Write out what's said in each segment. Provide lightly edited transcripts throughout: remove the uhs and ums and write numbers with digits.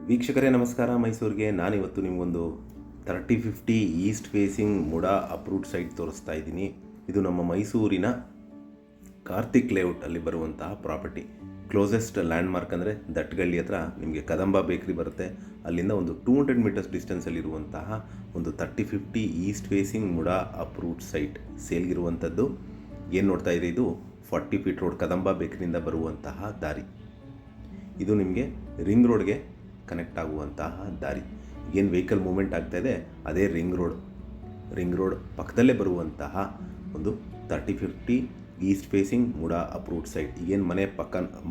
ವೀಕ್ಷಕರೇ ನಮಸ್ಕಾರ. ಮೈಸೂರಿಗೆ ನಾನಿವತ್ತು ನಿಮಗೊಂದು 3050 east facing MUDA approved site ತೋರಿಸ್ತಾ ಇದ್ದೀನಿ. ಇದು ನಮ್ಮ ಮೈಸೂರಿನ ಕಾರ್ತಿಕ್ ಲೇಔಟಲ್ಲಿ ಬರುವಂತಹ ಪ್ರಾಪರ್ಟಿ. ಕ್ಲೋಸೆಸ್ಟ್ ಲ್ಯಾಂಡ್ಮಾರ್ಕ್ ಅಂದರೆ ದಟ್ಗಳ್ಳಿ ಹತ್ರ ನಿಮಗೆ ಕದಂಬ ಬೇಕ್ರಿ ಬರುತ್ತೆ. ಅಲ್ಲಿಂದ ಒಂದು 200 ಮೀಟರ್ಸ್ ಡಿಸ್ಟೆನ್ಸಲ್ಲಿರುವಂತಹ ಒಂದು 3050 east facing MUDA approved site ಸೇಲ್ಗಿರುವಂಥದ್ದು. ಏನು ನೋಡ್ತಾ ಇದ್ದೀರಿ, ಇದು 40 ಫೀಟ್ ರೋಡ್ ಕದಂಬ ಬೇಕ್ರಿಯಿಂದ ಬರುವಂತಹ ದಾರಿ. ಇದು ನಿಮಗೆ ರಿಂಗ್ ರೋಡ್ಗೆ ಕನೆಕ್ಟ್ ಆಗುವಂತಹ ದಾರಿ. ಏನು ವೆಹಿಕಲ್ ಮೂವ್ಮೆಂಟ್ ಆಗ್ತಾ ಇದೆ ಅದೇ ರಿಂಗ್ ರೋಡ್ ಪಕ್ಕದಲ್ಲೇ ಬರುವಂತಹ ಒಂದು 3050 east facing MUDA approved site. ಏನು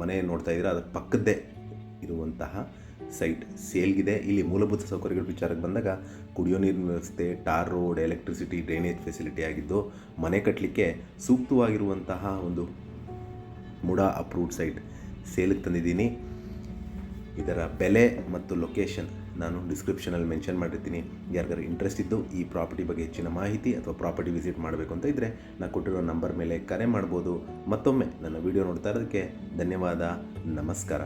ಮನೆ ನೋಡ್ತಾ ಇದ್ದೀರಾ, ಅದರ ಪಕ್ಕದ್ದೇ ಇರುವಂತಹ ಸೈಟ್ ಸೇಲ್ಗಿದೆ. ಇಲ್ಲಿ ಮೂಲಭೂತ ಸೌಕರ್ಯಗಳ ವಿಚಾರಕ್ಕೆ ಬಂದಾಗ ಕುಡಿಯೋ ನೀರಿನ ವ್ಯವಸ್ಥೆ, tar road, electricity, drainage facility ಆಗಿದ್ದು ಮನೆ ಕಟ್ಟಲಿಕ್ಕೆ ಸೂಕ್ತವಾಗಿರುವಂತಹ ಒಂದು ಮುಡಾ ಅಪ್ರೂವ್ಡ್ ಸೈಟ್ ಸೇಲಿಗೆ ತಂದಿದ್ದೀನಿ. ಇದರ ಬೆಲೆ ಮತ್ತು ಲೊಕೇಶನ್ ನಾನು ಡಿಸ್ಕ್ರಿಪ್ಷನಲ್ಲಿ ಮೆನ್ಷನ್ ಮಾಡಿರ್ತೀನಿ. ಯಾರಿಗಾರು ಇಂಟ್ರೆಸ್ಟ್ ಇದ್ದು ಈ ಪ್ರಾಪರ್ಟಿ ಬಗ್ಗೆ ಹೆಚ್ಚಿನ ಮಾಹಿತಿ ಅಥವಾ ಪ್ರಾಪರ್ಟಿ ವಿಸಿಟ್ ಮಾಡಬೇಕು ಅಂತ ಇದ್ದರೆ ನಾನು ಕೊಟ್ಟಿರೋ ನಂಬರ್ ಮೇಲೆ ಕರೆ ಮಾಡ್ಬೋದು. ಮತ್ತೊಮ್ಮೆ ನನ್ನ ವಿಡಿಯೋ ನೋಡ್ತಾ ಇರೋದಕ್ಕೆ ಧನ್ಯವಾದ. ನಮಸ್ಕಾರ.